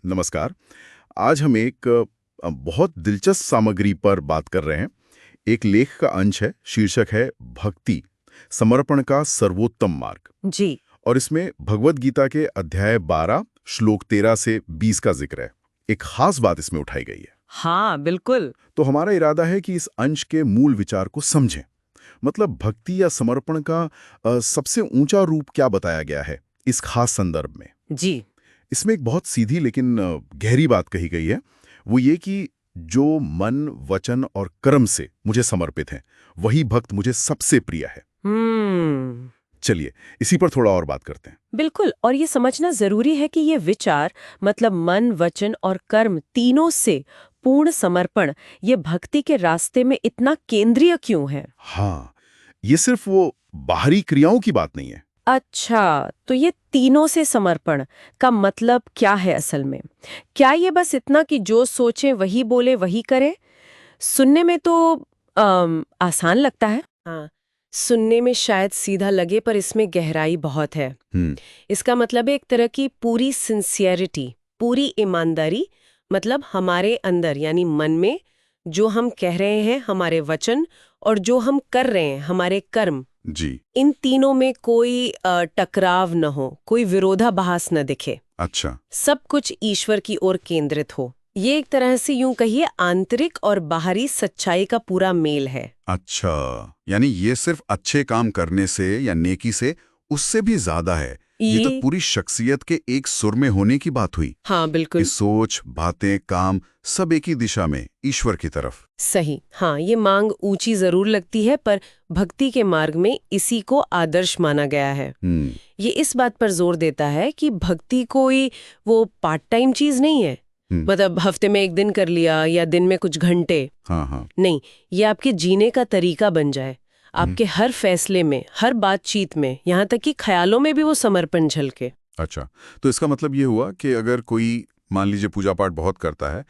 नमस्कार। आज हम एक बहुत दिलचस्प सामग्री पर बात कर रहे हैं। एक लेख का अंश है, शीर्षक है भक्ति, समर्पण का सर्वोत्तम मार्ग। जी। और इसमें भगवद गीता के अध्याय 12 श्लोक 13 से 20 का जिक्र है। एक खास बात इसमें उठाई गई है। हाँ, बिल्कुल। तो हमारा इरादा है कि इस अंश के मूल विचार को समझें। मतलब भक्ति या समर्पण का सबसे ऊंचा रूप क्या बताया गया है इस खास संदर्भ में। जी। इसमें एक बहुत सीधी लेकिन गहरी बात कही गई है। वो ये कि जो मन, वचन और कर्म से मुझे समर्पित है, वही भक्त मुझे सबसे प्रिय है। चलिए इसी पर थोड़ा और बात करते हैं। बिल्कुल। और ये समझना जरूरी है कि ये विचार मतलब मन, वचन और कर्म तीनों से पूर्ण समर्पण ये भक्ति के रास्ते में इतना केंद्रीय क्यों है। हाँ, ये सिर्फ वो बाहरी क्रियाओं की बात नहीं है। अच्छा, तो ये तीनों से समर्पण का मतलब क्या है असल में? क्या ये बस इतना कि जो सोचे वही बोले वही करे? सुनने में तो आसान लगता है। हाँ, सुनने में शायद सीधा लगे, पर इसमें गहराई बहुत है। इसका मतलब है एक तरह की पूरी सिंसियरिटी, पूरी ईमानदारी। मतलब हमारे अंदर यानी मन में जो हम कह रहे हैं, हमारे वचन, और जो हम कर रहे हैं, हमारे कर्म, जी। इन तीनों में कोई टकराव न हो, कोई विरोधाभास न दिखे। अच्छा। सब कुछ ईश्वर की ओर केंद्रित हो। ये एक तरह से यूं कहिए आंतरिक और बाहरी सच्चाई का पूरा मेल है। अच्छा, यानी ये सिर्फ अच्छे काम करने से या नेकी से, उससे भी ज्यादा है। ये तो पूरी शख्सियत के एक सुर में होने की बात हुई। हाँ, बिल्कुल। कि सोच, बातें, काम सब एक ही दिशा में, ईश्वर की तरफ। सही। हाँ, ये मांग ऊंची जरूर लगती है, पर भक्ति के मार्ग में इसी को आदर्श माना गया है। ये इस बात पर जोर देता है कि भक्ति कोई वो पार्ट टाइम चीज नहीं है। मतलब हफ्ते में एक दिन कर लिया या दिन में कुछ घंटे। हाँ। नहीं, ये आपके जीने का तरीका बन जाए। आपके हर फैसले में, हर बातचीत में, यहाँ तक कि ख्यालों में भी वो समर्पण झलके। अच्छा, तो इसका मतलब ये हुआ कि अगर कोई मान लीजिए पूजा पाठ बहुत करता है,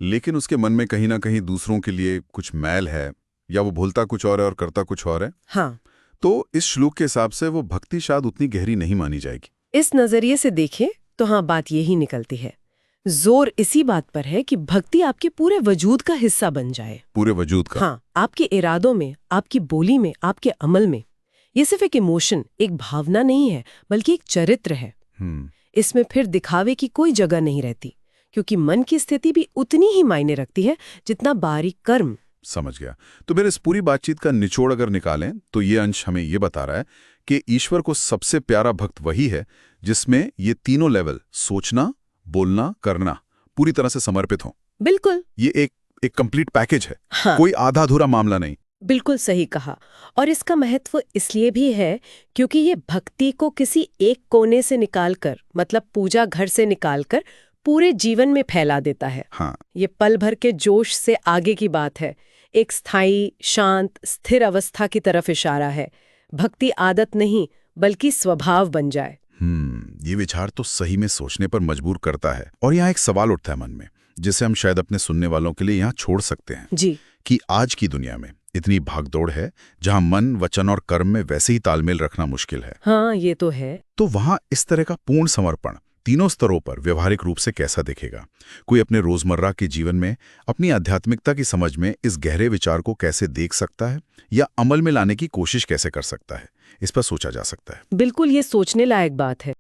लेकिन उसके मन में कहीं ना कहीं दूसरों के लिए कुछ मैल है, या वो भूलता कुछ और है और करता कुछ और है, हाँ, तो इस श्लोक के हिसाब से वो भक्ति शायद उतनी गहरी नहीं मानी जाएगी। इस नजरिए से देखें तो हाँ, बात यही निकलती है। जोर इसी बात पर है कि भक्ति आपके पूरे वजूद का हिस्सा बन जाए। पूरे वजूद का? हाँ, आपके इरादों में, आपकी बोली में, आपके अमल में। ये सिर्फ एक इमोशन, एक भावना नहीं है, बल्कि एक चरित्र है। इसमें फिर दिखावे की कोई जगह नहीं रहती, क्योंकि मन की स्थिति भी उतनी ही मायने रखती है जितना बारीक कर्म। समझ गया। तो मेरे इस पूरी बातचीत का निचोड़ अगर निकालें तो ये अंश हमें ये बता रहा है कि ईश्वर को सबसे प्यारा भक्त वही है जिसमें ये तीनों लेवल, सोचना, बोलना, करना, पूरी तरह से समर्पित हो। बिल्कुल। ये एक कंप्लीट पैकेज है। हाँ, कोई आधा अधूरा मामला नहीं। बिल्कुल सही कहा। और इसका महत्व इसलिए भी है क्योंकि ये भक्ति को किसी एक कोने से निकालकर, मतलब पूजा घर से निकालकर, पूरे जीवन में फैला देता है। हाँ। ये पल भर के जोश से आगे की बात है। एक स्थायी, शांत, स्थिर अवस्था की तरफ इशारा है। भक्ति आदत नहीं, बल्कि स्वभाव बन जाए। ये विचार तो सही में सोचने पर मजबूर करता है। और यहाँ एक सवाल उठता है मन में, जिसे हम शायद अपने सुनने वालों के लिए यहाँ छोड़ सकते हैं। जी। कि आज की दुनिया में इतनी भागदौड़ है, जहाँ मन, वचन और कर्म में वैसे ही तालमेल रखना मुश्किल है। हाँ, ये तो है। तो वहाँ इस तरह का पूर्ण समर्पण तीनों स्तरों पर व्यवहारिक रूप से कैसा दिखेगा? कोई अपने रोजमर्रा के जीवन में अपनी आध्यात्मिकता की समझ में इस गहरे विचार को कैसे देख सकता है, या अमल में लाने की कोशिश कैसे कर सकता है? इस पर सोचा जा सकता है। बिल्कुल, ये सोचने लायक बात है।